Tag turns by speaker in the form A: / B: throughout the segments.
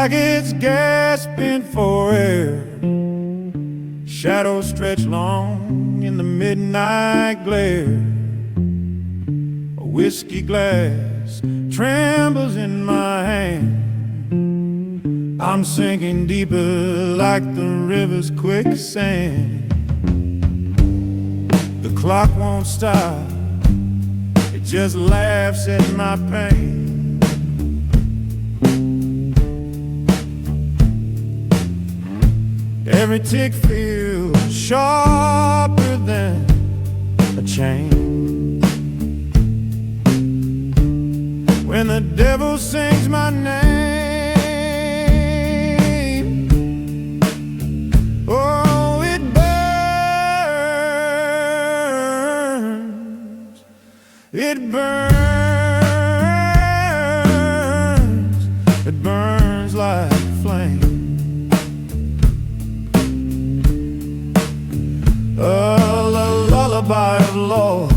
A: like it's gasping for air. Shadows stretch long in the midnight glare. A whiskey glass trembles in my hand. I'm sinking deeper like the river's quicksand. The clock won't stop, it just laughs at my pain. Every tick feels sharper than a chain. When the devil sings my name, oh, it burns, it burns, it burns like flame. A lullaby of loss,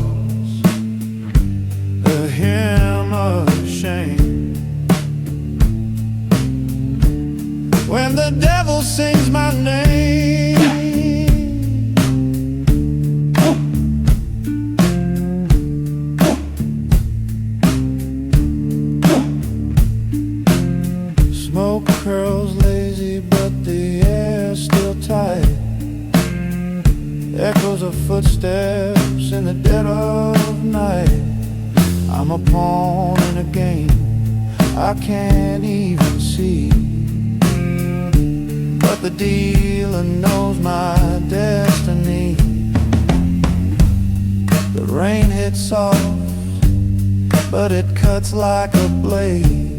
A: a hymn of shame. When the devil sings my name, smoke curls lazy, but the air's still tight. Echoes of footsteps in the dead of night. I'm a pawn in a game I can't even see, but the dealer knows my destiny. The rain hits soft, but it cuts like a blade.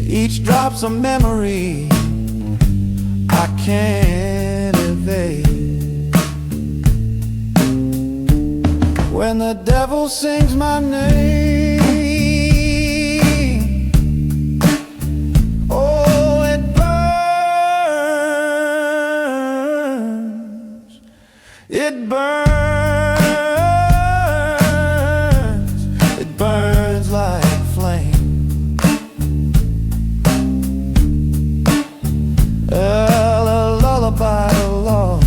A: Each drop's a memory I can't evade. When the devil sings my name, oh, it burns, it burns, it burns like flame. By the loss,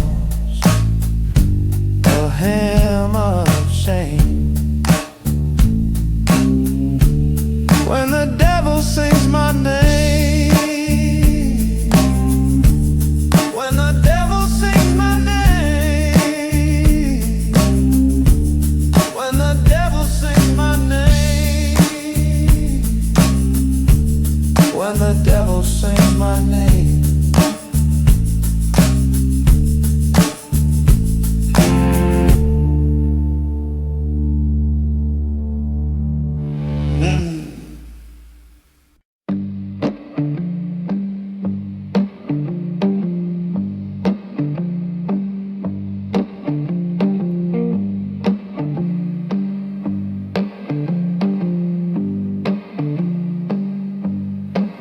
A: a hymn of shame. When the devil sings my name, when the devil sings my name, when the devil sings my name, when the devil sings my name.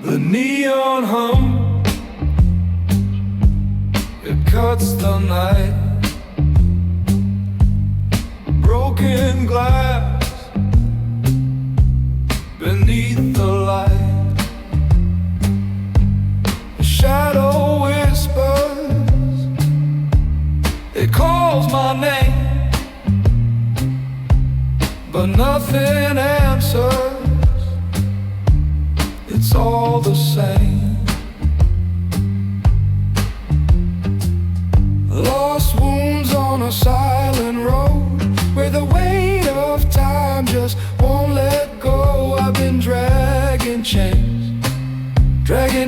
B: The neon hum, it cuts the night. Broken glass beneath the light. A shadow whispers, it calls my name, but nothing answers. It's all the same. Lost wounds on a silent road, where the weight of time just won't let go. I've been dragging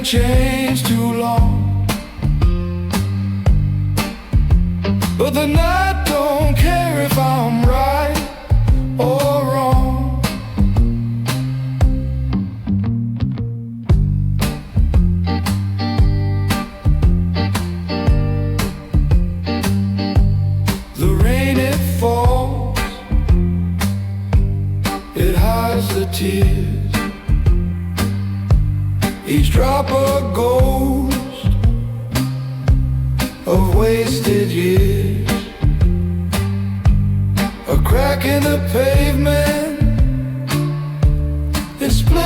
B: chains too long, but the night don't care if I'm right or wrong. The tears, each drop a ghost of wasted years. A crack in the pavement,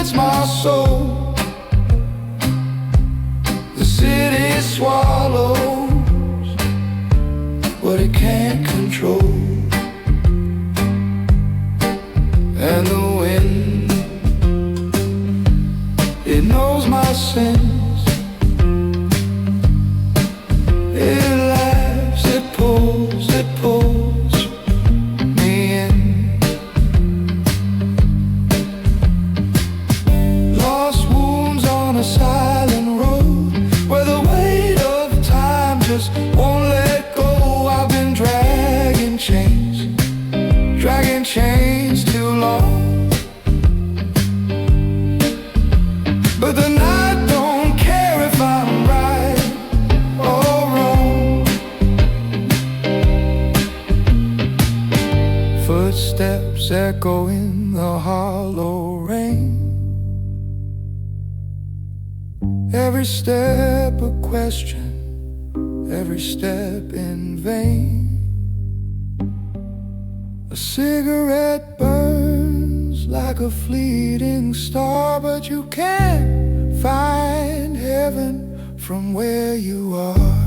B: feeds my soul. The city swallows what it can't control, and the wind, it knows my sins. It laughs, it pulls me in. Lost wounds on a silent road, where the weight of time just won't let go. I've been dragging chains too long, but the night don't care if I'm right or wrong. Footsteps echo in the hollow rain, every step a question, every step in vain. A cigarette burns like a fleeting star, but you can't find heaven from where you are.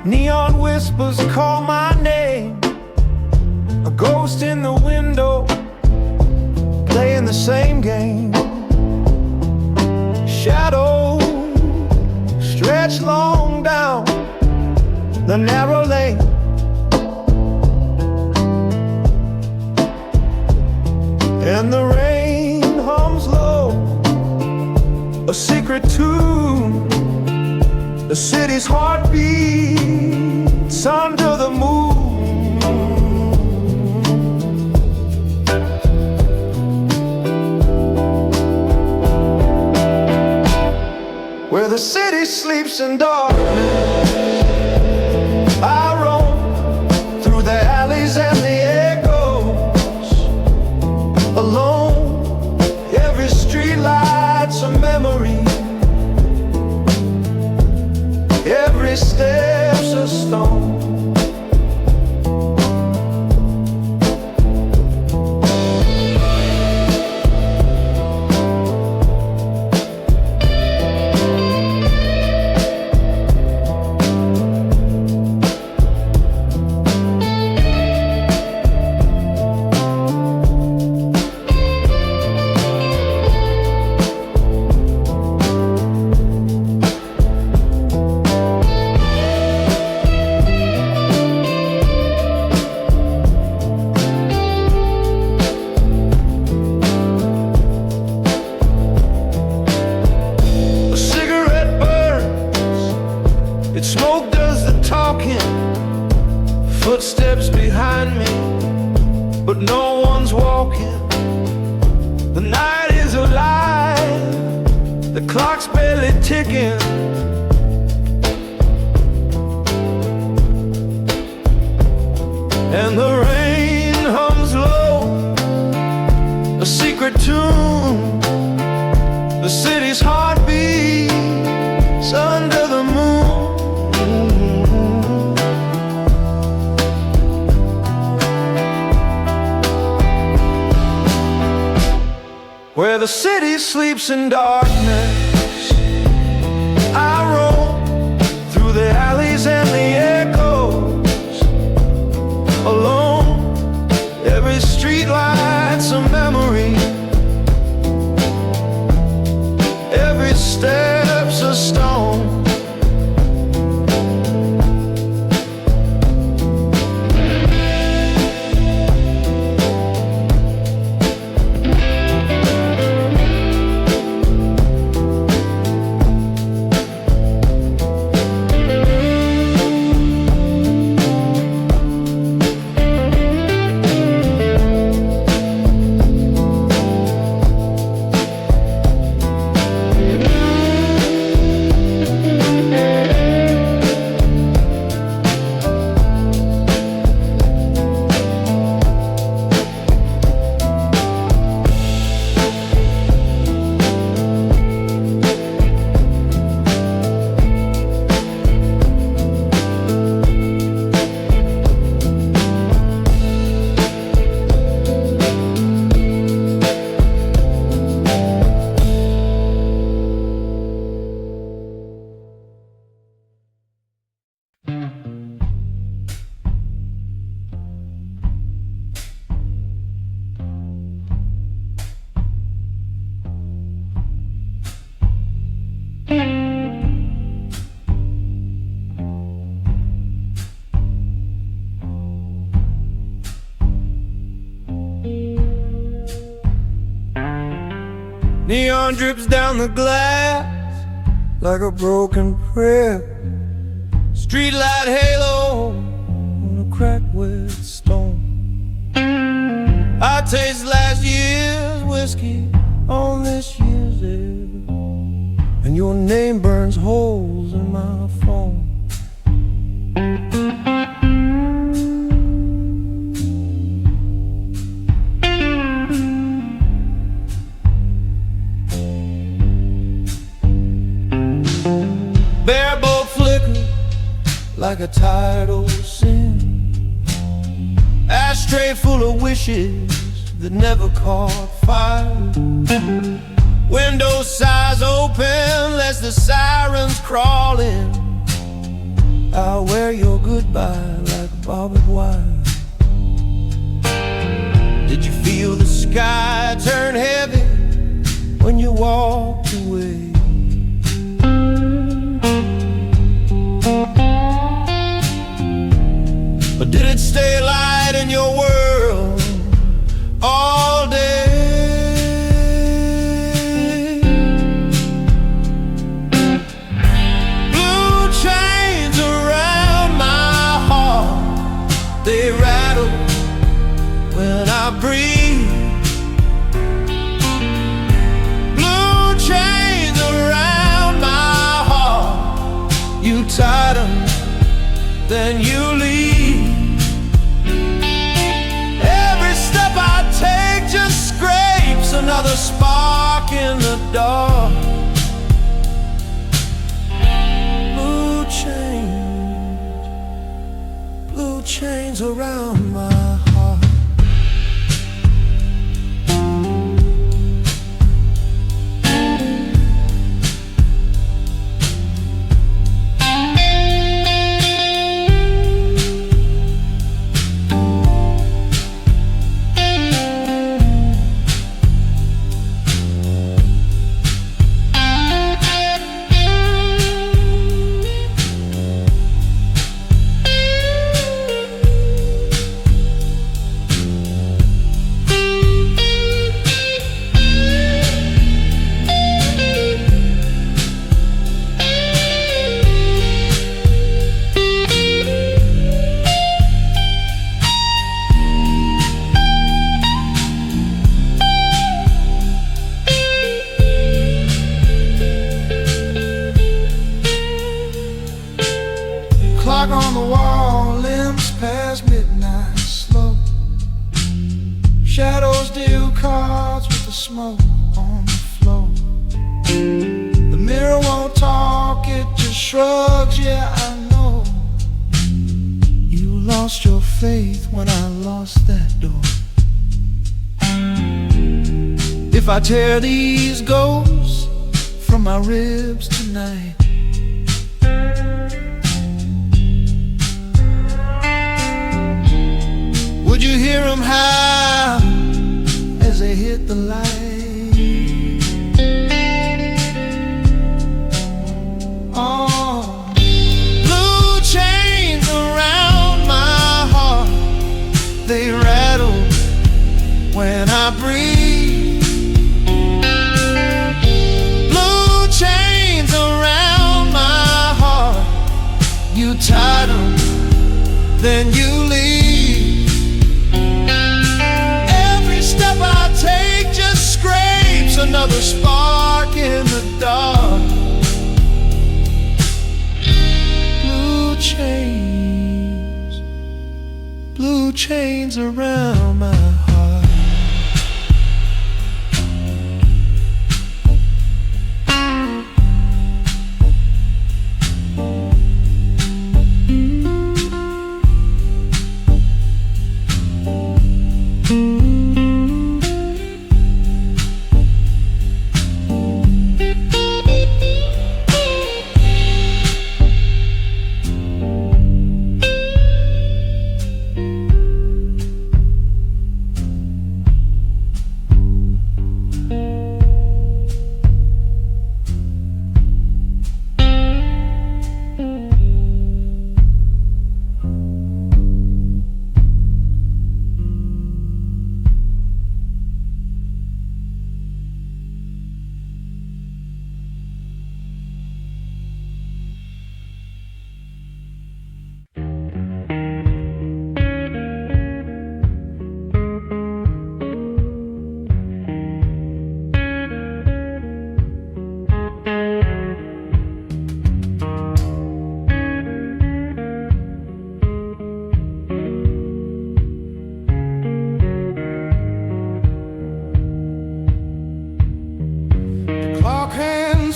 A: Neon whispers call my name, a ghost in the window, playing the same game. Shadows stretch long down the narrow lane, and the rain hums low, a secret tune. The city's heart beats under the moon, where the city sleeps in darkness. I roam through the alleys and the echoes, alone. Every street light's a memory, every step's a stone. Smoke does the talking, footsteps behind me, but no one's walking. The night is alive, the clock's barely ticking, and the rain hums low, a secret tune. The city's heart beats under the moon, where the city sleeps in darkness. I roam through the alleys and the echoes, alone. Every Every street light's a memory, every step's a stone. Neon drips down the glass like a broken prayer. Streetlight halo on a cracked wet stone. I taste last year's whiskey on this year's air, and your name burns holes in my phone. Bareboat flicker like a tidal sin. Ashtray full of wishes that never caught fire. Window size open, lest the sirens crawl in. I'll wear your goodbye like barbed wire. Did you feel the sky turn heavy when you walked away? Or did it stay light in your world all day? Blue chains around my heart, they rattle when I breathe. Blue chains around my heart, you tie them, then you leave. Just scrapes another spark in the dark. Blue chains around my heart. Clock on the wall, limbs past midnight slow. Shadows deal cards with the smoke on the floor. The mirror won't talk, it just shrugs, yeah I know. You lost your faith when I lost that door. If I tear these ghosts from my ribs tonight, would you hear them high I breathe. Blue chains around my heart. You tie them, then you leave. Every step I take just scrapes another spark in the dark. Blue chains around my heart.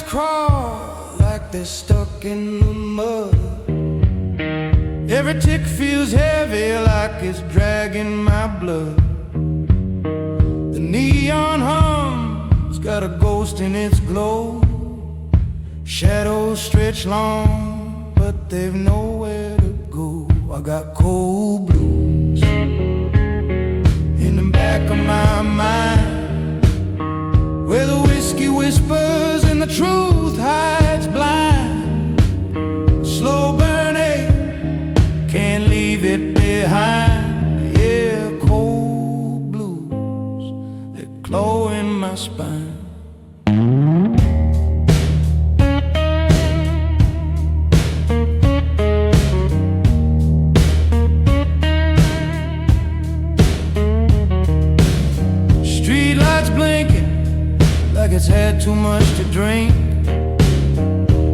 A: Crawl like they're stuck in the mud. Every tick feels heavy like it's dragging my blood. The neon hum's got a ghost in its glow. Shadows stretch long, but they've nowhere to go. I got cold blues in the back of my mind, where the whiskey whispers and the truth hides blind. Slow burning, can't leave it behind. Yeah, cold blues that glow in my spine. Streetlights blinking like it's had too much to drink.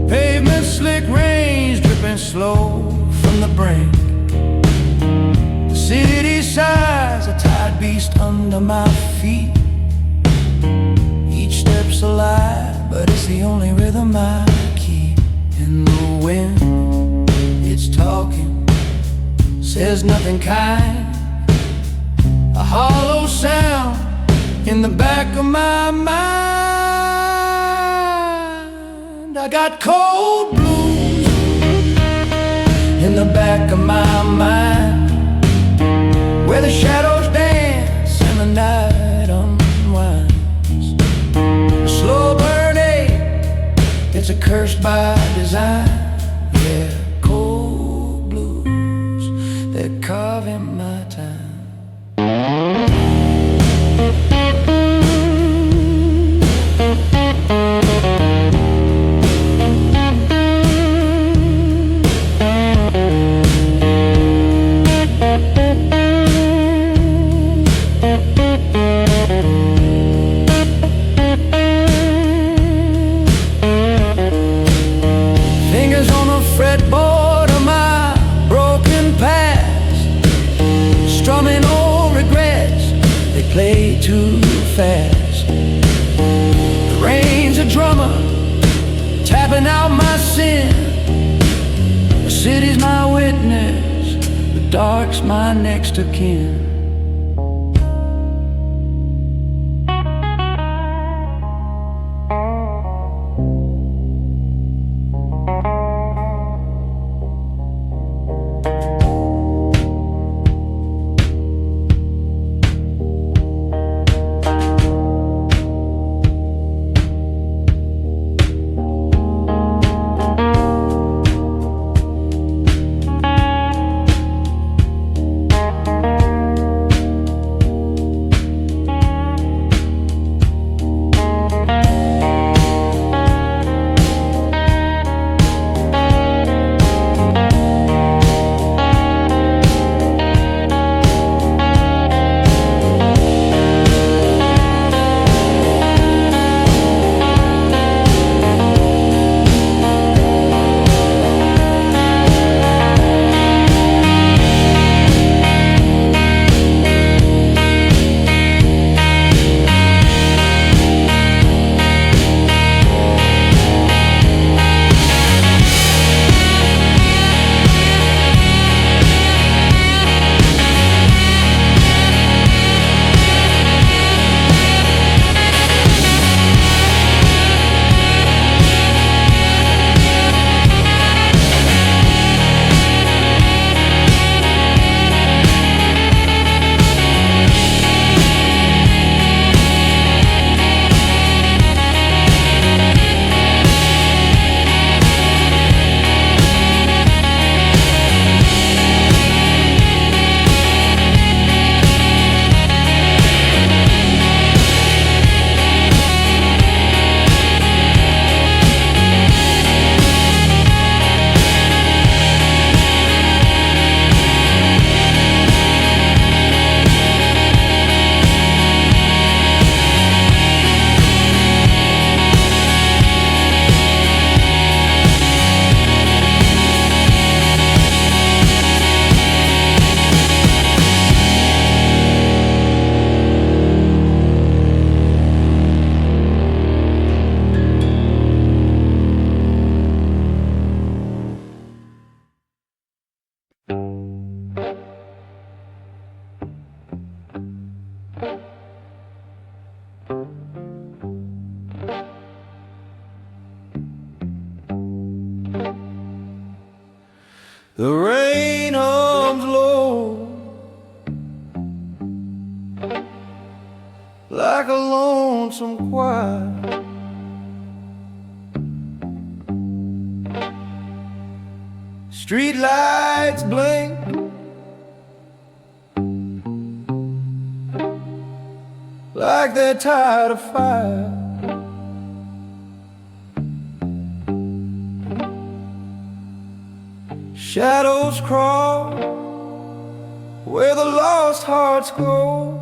A: Pavement slick, rains dripping slow from the brink. The city sighs, a tired beast under my feet. Each step's a lie, but it's the only rhythm I keep. And the wind, it's talking, says nothing kind. A hollow sound in the back of my mind. I got cold blues in the back of my mind, where the shadows dance and the night unwinds. A slow burning, it's a curse by design. Yeah, cold blues, they're carving my time. Fingers on the fretboard of my broken past, strumming old regrets, they play too fast. The rain's a drummer, tapping out my sin. The city's my witness, the dark's my next of kin. The rain hums low like a lonesome choir. Street lights blink like they're tired of fire. Shadows crawl where the lost hearts go.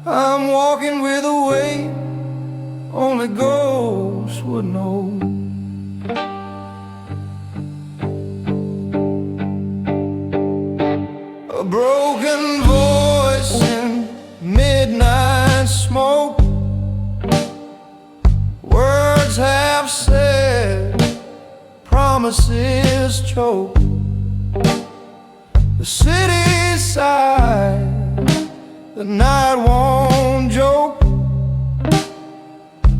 A: I'm walking with a weight only ghosts would know. A broken voice in midnight smoke. Words half said, promises choke. The city's side, the night won't joke.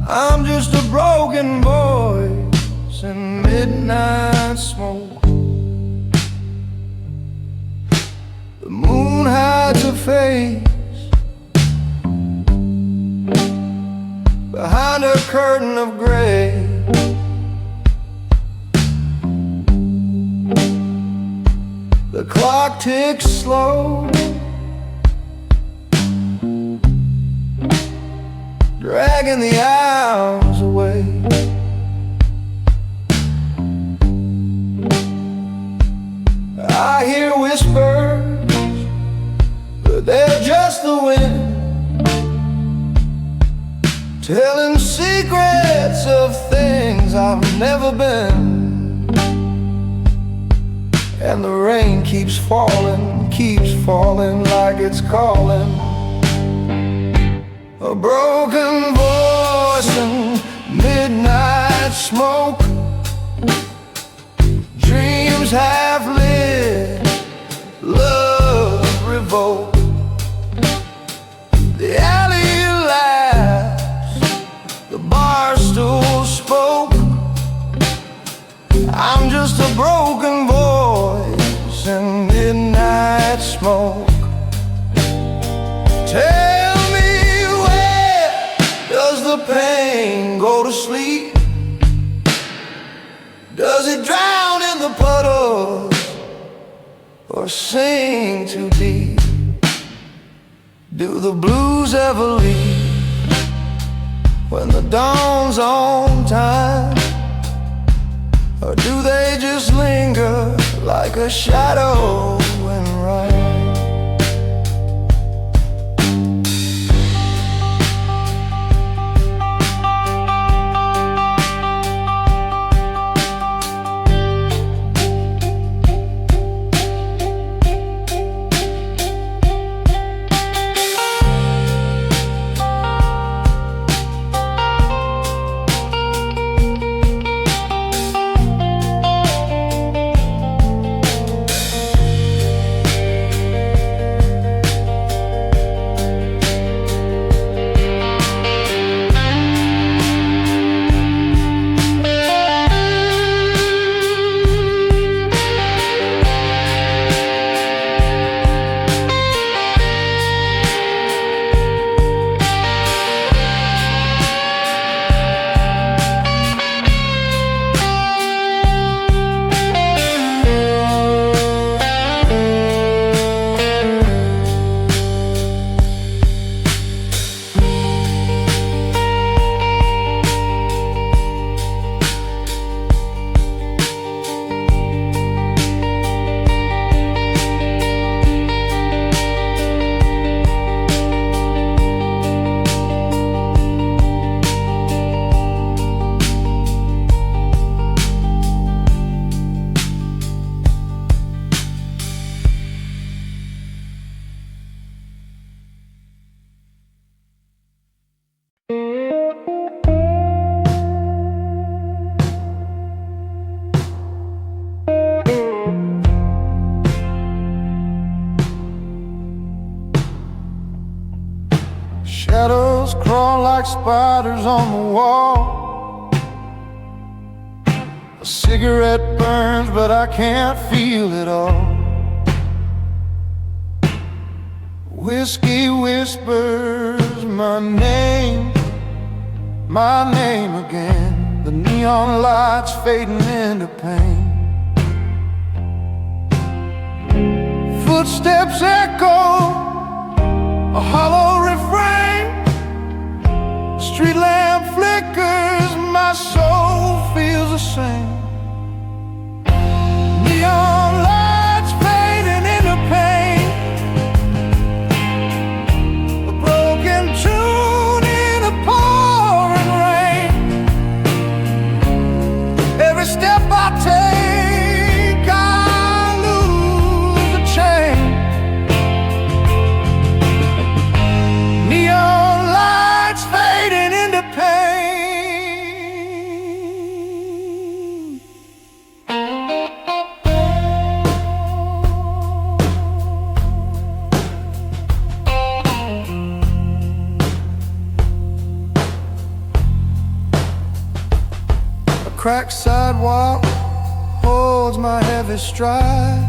A: I'm just a broken voice in midnight smoke. The moon hides her face behind her curtain of gray. The clock ticks slow, dragging the hours away. I hear whispers, but they're just the wind, telling secrets of things I've never been. And the rain keeps falling like it's calling. A broken voice in midnight smoke. Dreams half lit, love revoked. The alley laughs, the bar stool spoke. I'm just a broken voice in midnight smoke. Tell me, where does the pain go to sleep? Does it drown in the puddles or sink too deep? Do the blues ever leave when the dawn's on time? Or do they just linger like a shadow and rhyme?
B: Shadows crawl like spiders on the wall. A cigarette burns, but I can't feel it all. Whiskey whispers my name again. The neon lights fading into pain. Footsteps echo a hollow refrain. Street lamp flickers, my soul feels the same. Neon lights fading into pain. A broken tune in a pouring rain. Every step I take, I lose the chain. Neon lights fading into pain. A cracked sidewalk holds my heavy stride.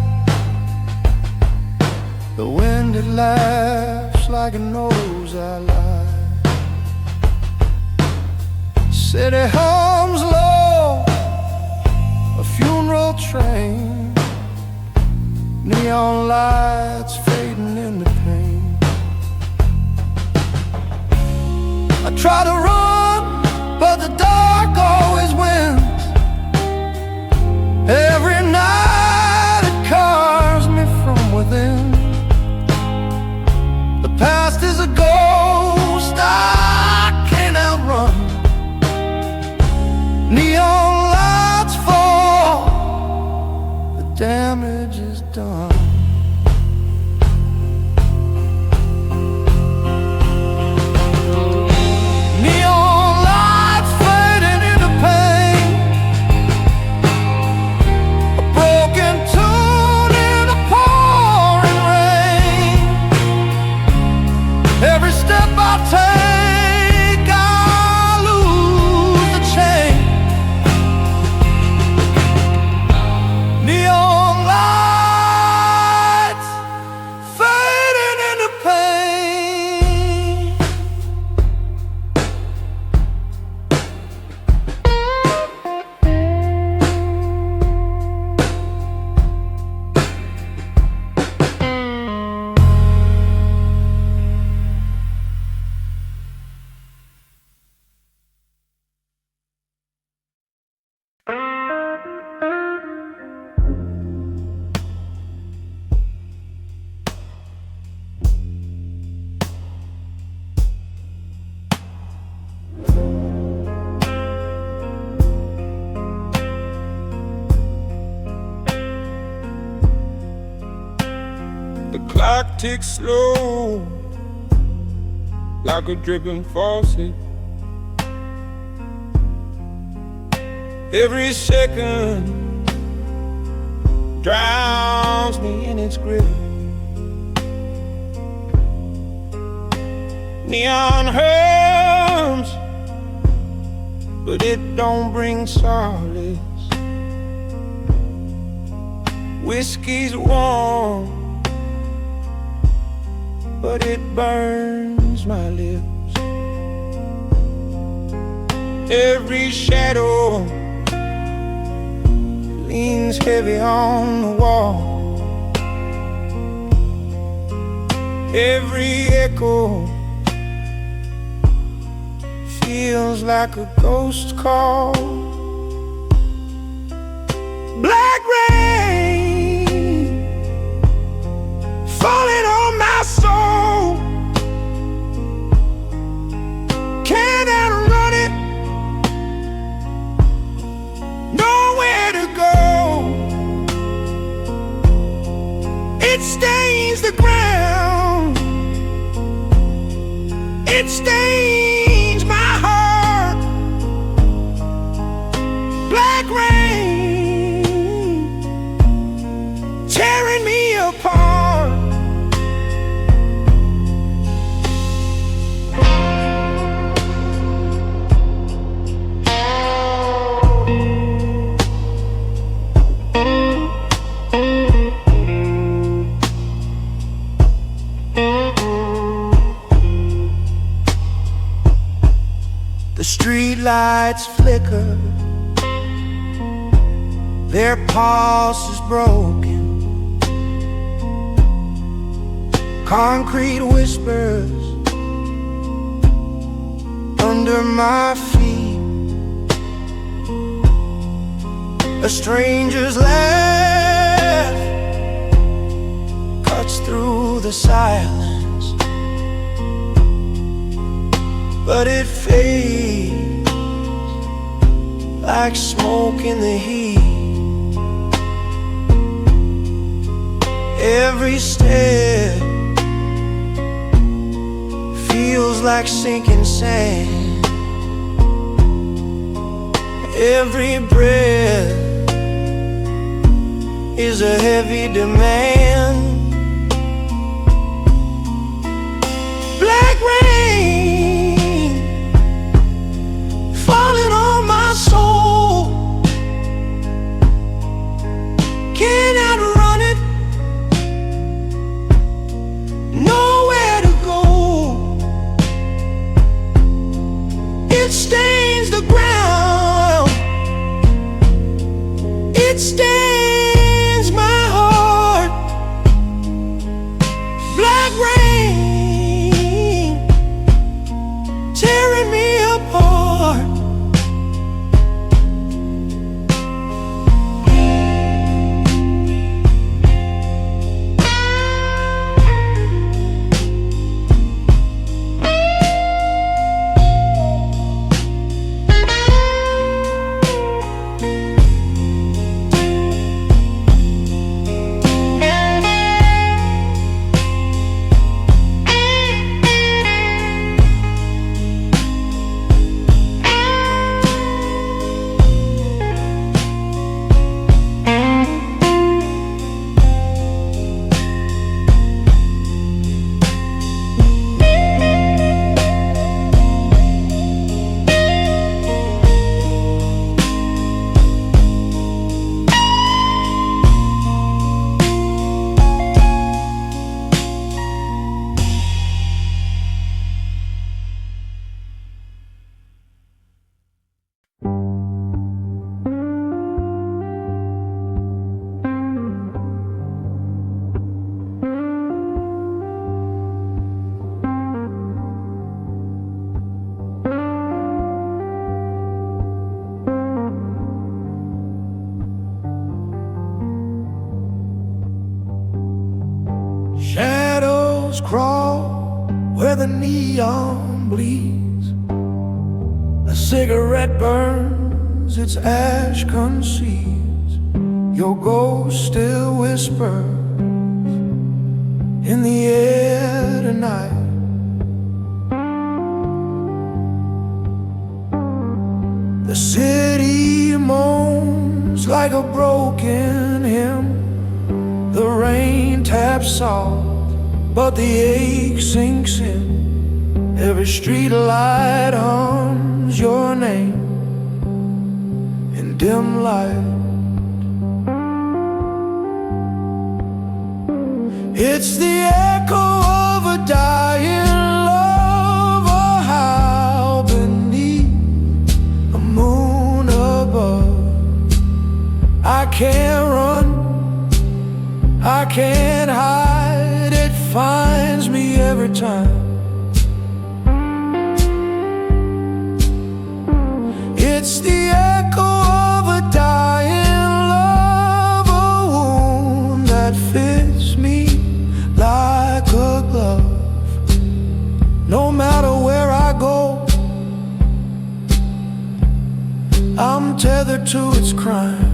B: The wind, it laughs like it knows I lie. City hums low, a funeral train. Neon lights fading into pain. I try to run, but the dark always wins. Every night it carves me from within. The past is a ghost I can't outrun. Neon lights fall, the damage is done. Neon lights fading into pain. A broken tune in a pouring rain. Every step I take, I lose the chain. Neon lights fading into pain.
A: The clock ticks slow, like a dripping faucet. Every second drowns me in its grip. Neon hums, but it don't bring solace. Whiskey's warm, but it burns my lips. Every shadow leans heavy on the wall. Every echo feels like a ghost call. Black rain falling on my soul. Can't outrun it, nowhere to go. It stains the ground, it stains my heart. Black rain tearing me apart. The street lights flicker, their pulse is broken. Concrete whispers under my feet. A stranger's laugh cuts through the silence, but it fades like smoke in the heat. Every step feels like sinking sand. Every breath is a heavy demand. Black rain falling on my soul. Can't outrun it, nowhere to go. It stains the ground, it stains my heart. Black rain tearing me apart. Shadows crawl where the neon bleeds. A cigarette burns, its ash conceals. Your ghost still whispers in the air tonight. The city moans like a broken hymn. The rain taps soft, but the ache sinks in. Every street light hums your name in dim light. It's the echo of a dying love, a howl beneath a moon above. I can't run, I can't hide, it finds me every time. It's the echo of a dying love, a wound that fits me like a glove. No matter where I go, I'm tethered to its crime.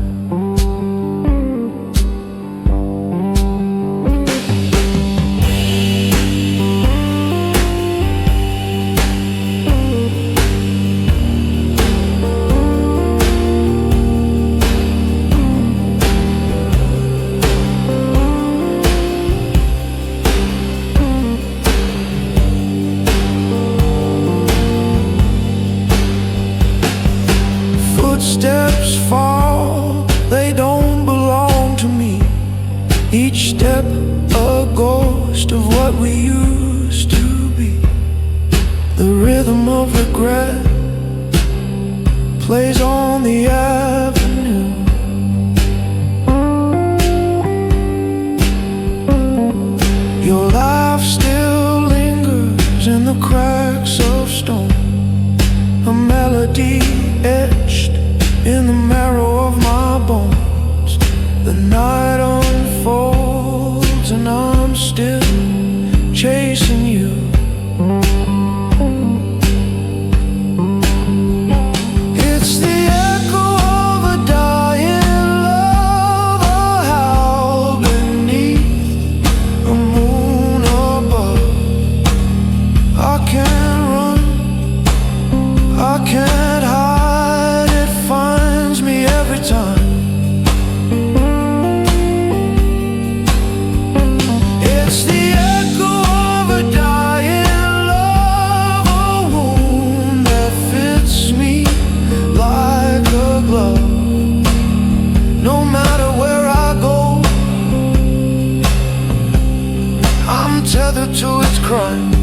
A: Footsteps fall, they don't belong to me. Each step a ghost of what we used to be. The rhythm of regret
B: plays on the avenue. Your laugh still lingers in the cracks of stone, a melody etched in the marrow of my bones. The night unfolds and I'm still chasing you. It's the echo of a dying love, a howl beneath a moon above. I can't run, I can't hide, it finds me every time. It's the echo of a dying love, a wound that fits me like a glove. No matter where I go, I'm tethered to its crime.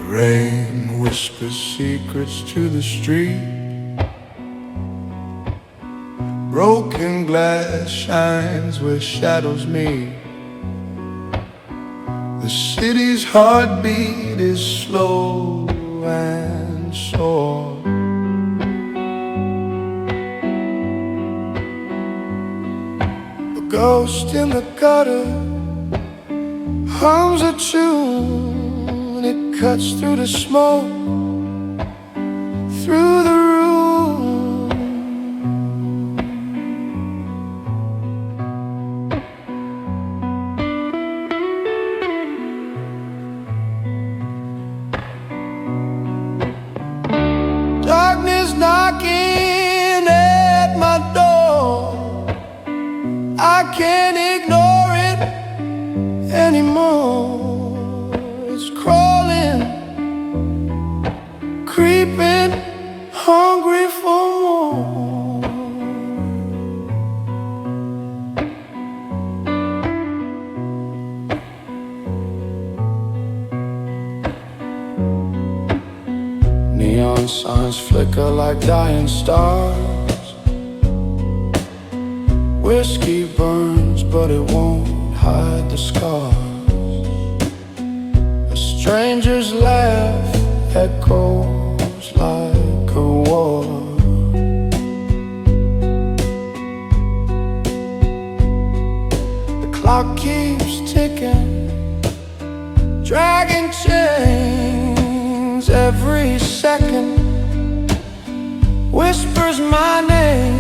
B: Rain whispers secrets to the street. Broken glass shines where shadows meet. The city's heartbeat is slow and sore. A ghost in the gutter hums a tune. It cuts through the smoke, through the room. Darkness knocking at my door. I can't ignore it anymore. It's crawling, creeping, hungry for more. Neon signs flicker like dying stars. Whiskey burns, but it won't hide the scars. Strangers laugh, echoes like a war. The clock keeps ticking, dragging chains. Every second whispers my name.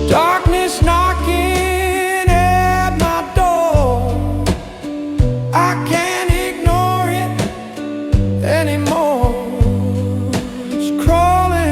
B: Darkness knocking at my door. I can't ignore it anymore. It's crawling.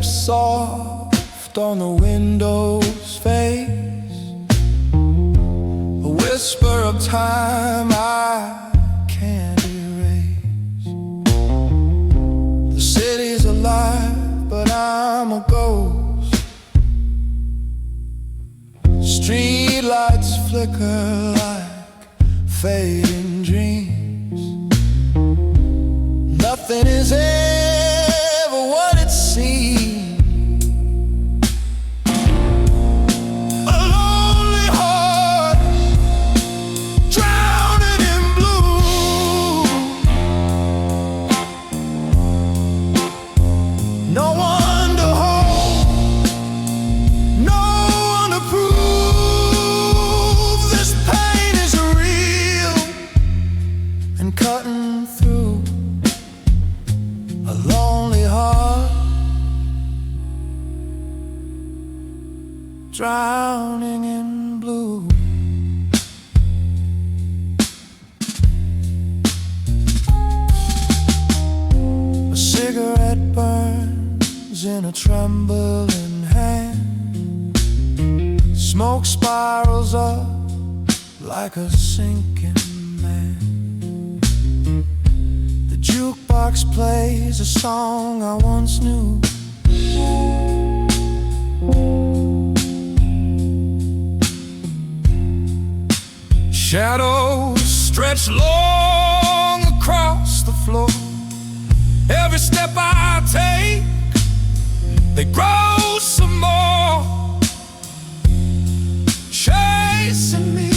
A: soft on the window's face, a whisper of time I can't erase. The city's alive, but I'm a ghost. Street lights flicker like fading dreams. Nothing is ever what it seems. A lonely heart drowning in blue. No one to hold, no one to prove. This pain is real and cutting through. A lonely heart drowning in blue. A cigarette burns in a trembling hand. Smoke spirals up like a sinking man. The jukebox plays a song I once knew. Shadows stretch long across the floor. Every step I take, they grow some more, chasing me,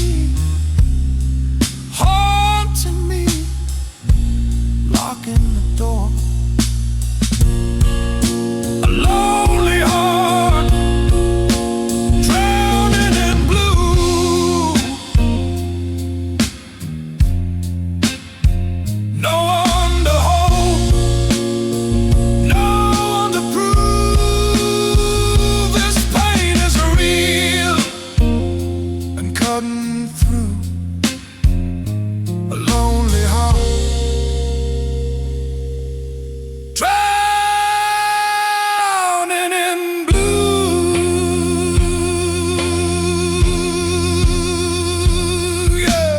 A: haunting me, locking the door. A lonely heart drowning in blue. No one to hold, no one to prove. This pain is real and cutting through. A lonely heart drowning in blue. Yeah.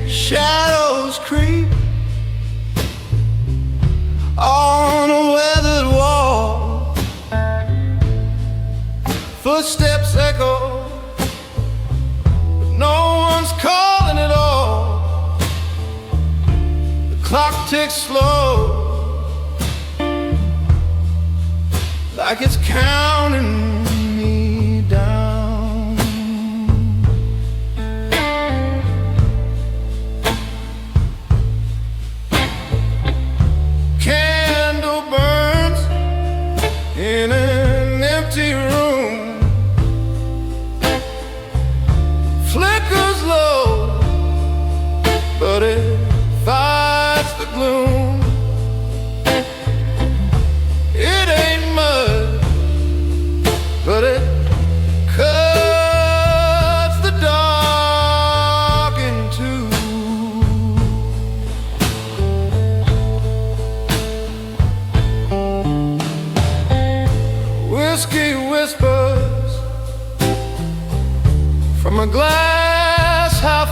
A: Shadows creep on a weathered wall. Footsteps echo, but no one's calling at all. The clock ticks slow, like it's counting me down.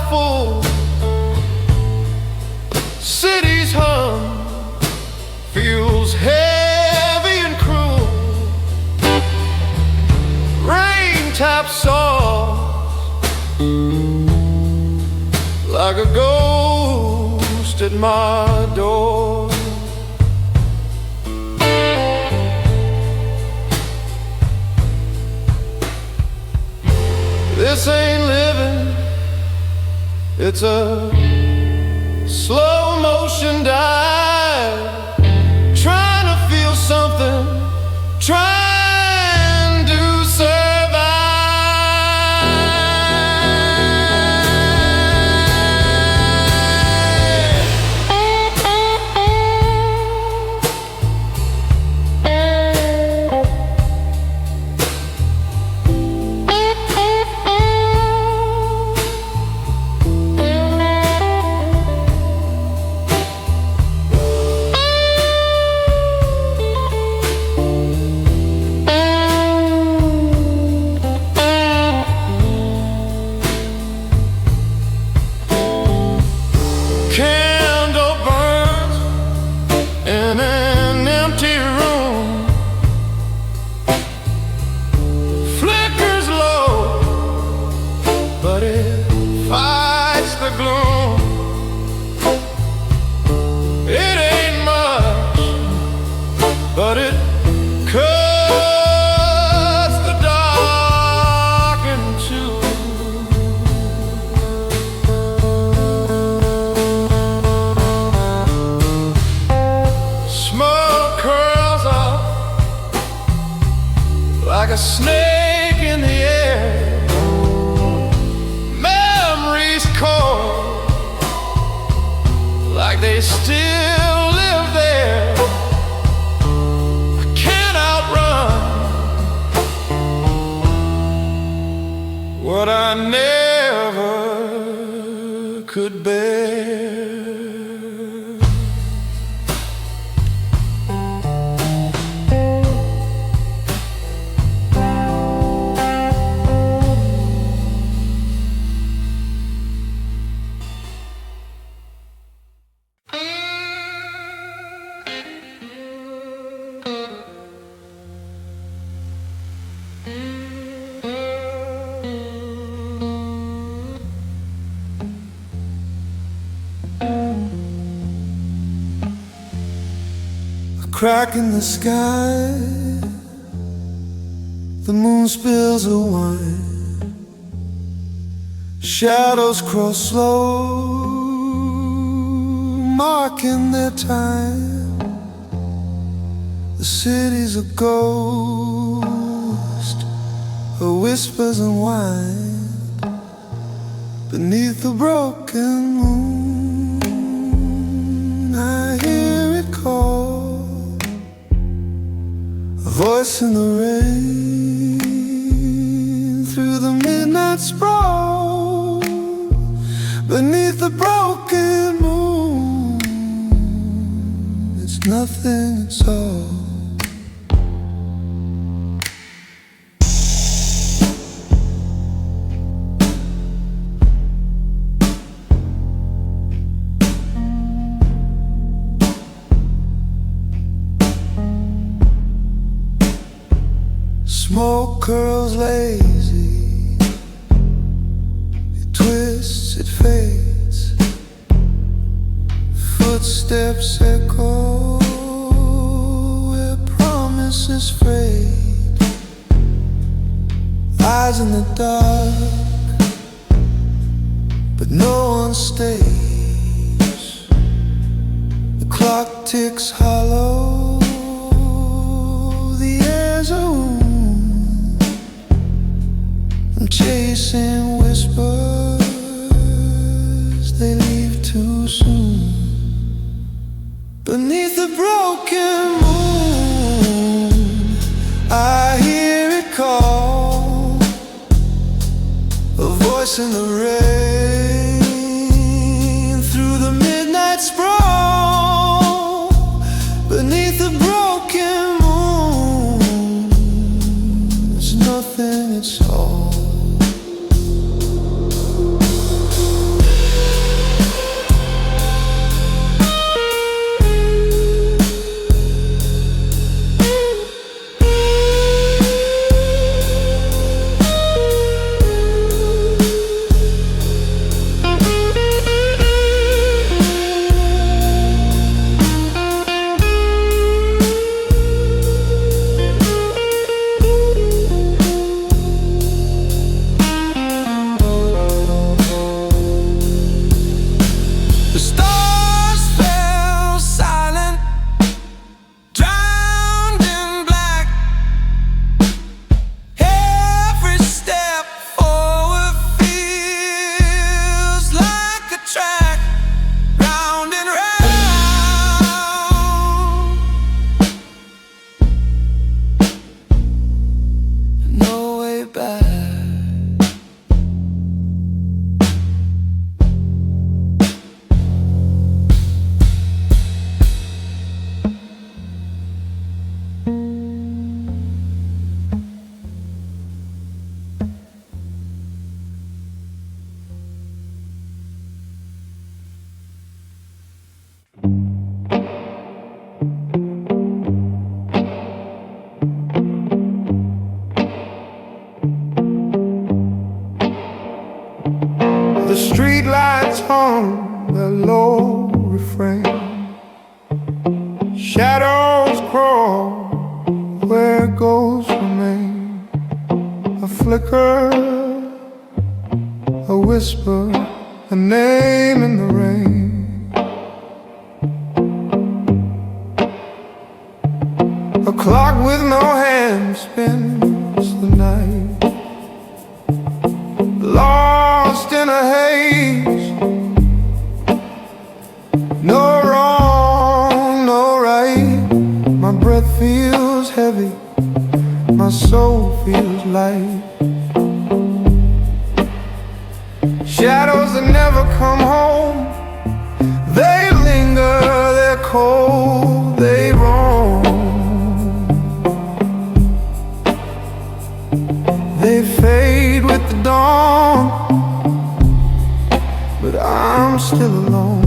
B: full, cities hum, feels heavy and cruel. Rain taps soft like a ghost at my door. This ain't living, it's a slow motion dive, trying to feel something, trying to survive. Candle burns in an empty room, flickers low, but it fights the gloom. It ain't much, but it cuts the dark in two. Smoke curls up like a snake in the air. Memories cold, like they still live there. I can't outrun what I never could bear.
A: Crack in the sky, the moon spills a wine. Shadows cross slow, marking their time. The city's a ghost, her whispers and whine beneath the broken moon. I hear it call, a voice in the rain, through the midnight sprawl, beneath the broken moon. It's nothing, it's all. Smoke curls lazy, it twists, it fades. Footsteps echo where promises fade. Eyes in the dark, but no one stays. The clock ticks hollow, the air's a wound. I'm chasing whispers, they leave too soon. Beneath the broken moon, I hear it call, a voice in the rain, through the midnight sprawl, beneath the broken moon. It's nothing, it's all. The streetlights hum their low refrain. Shadows crawl where ghosts remain. A flicker, a whisper, a name in the rain. A clock with no hand spins the night, lost in a haze. No wrong, no right. My breath feels heavy, my soul feels light. Shadows that never come home, they linger, they're cold, they roam. They fade with the dawn, but I'm still alone.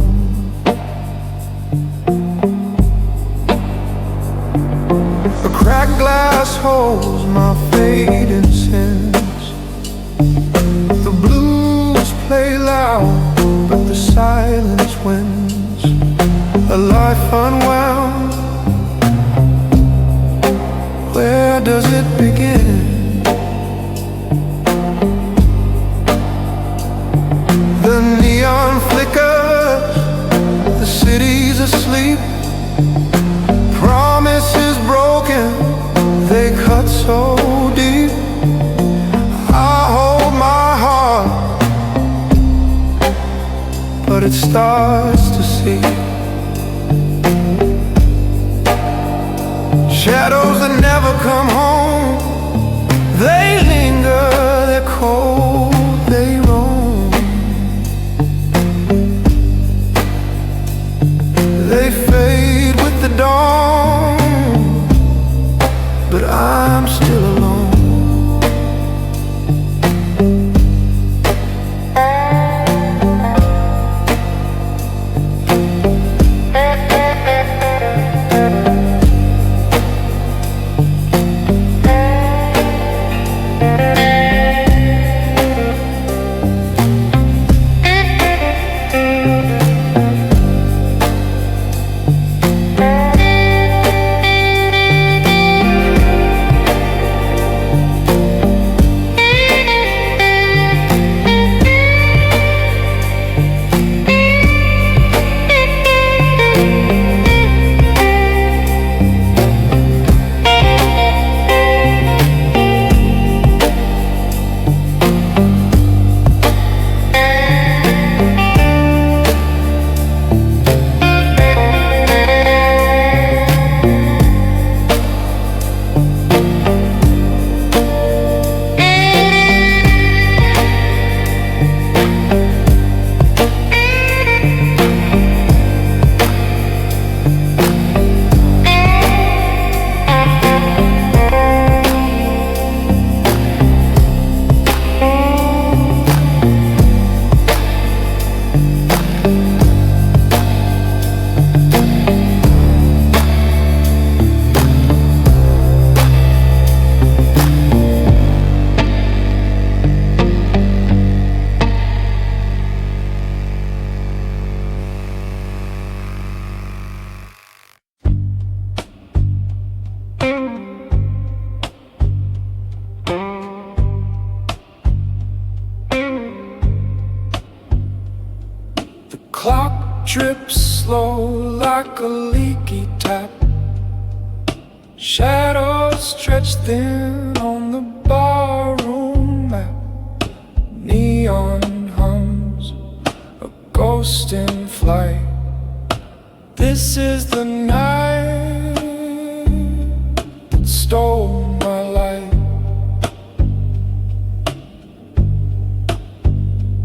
A: A cracked glass holds my fading sins. The blues play loud, but the silence wins. A life unwound, where does it begin? The neon flickers, the city's asleep. Promises broken, they cut so deep. I hold my heart, but it starts to see shadows that never come home. They linger, they're cold, they roam. They fade with the dawn, but I'm still alone. Clock drips slow like a leaky tap. Shadows stretch thin on the barroom map. Neon hums, a ghost in flight. This is the night that stole my life.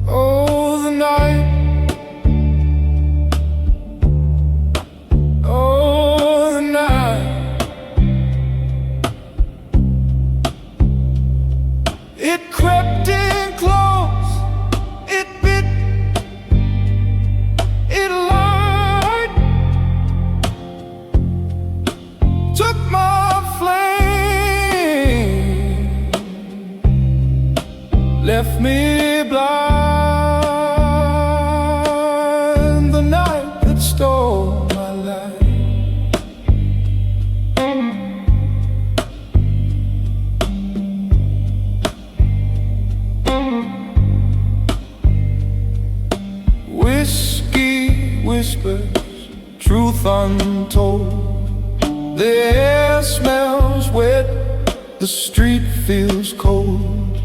A: Oh, the night. It crept in close, it bit, it lied. whispers truth untold. The air smells wet, the street feels cold.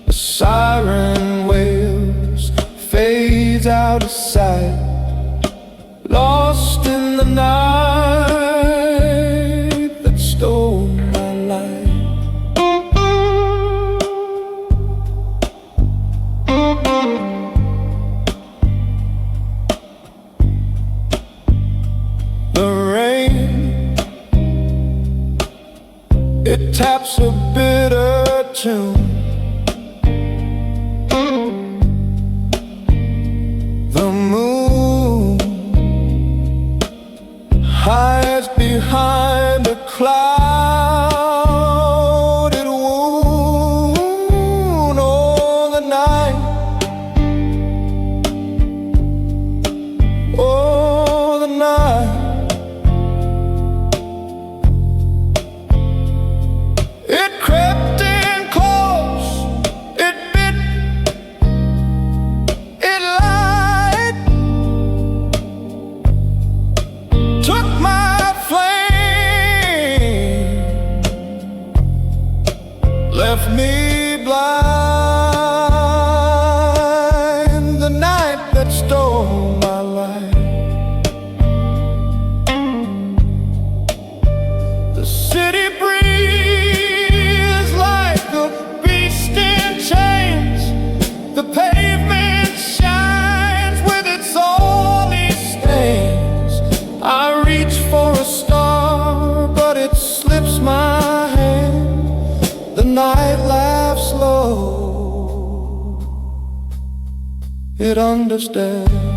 A: A siren wails, fades out of sight, lost in the night that stole my life. The rain, it taps a bitter tune. The moon hides behind a clouded wound. Oh, the night, oh, the night. It crept in close, it bit, it lied, took my flame, left me blind. The night that stole my life. The city breathes like a beast in chains. The pavement shines with its only stains. I reach for a star, but it slips my hand. The night laughs low, it understands.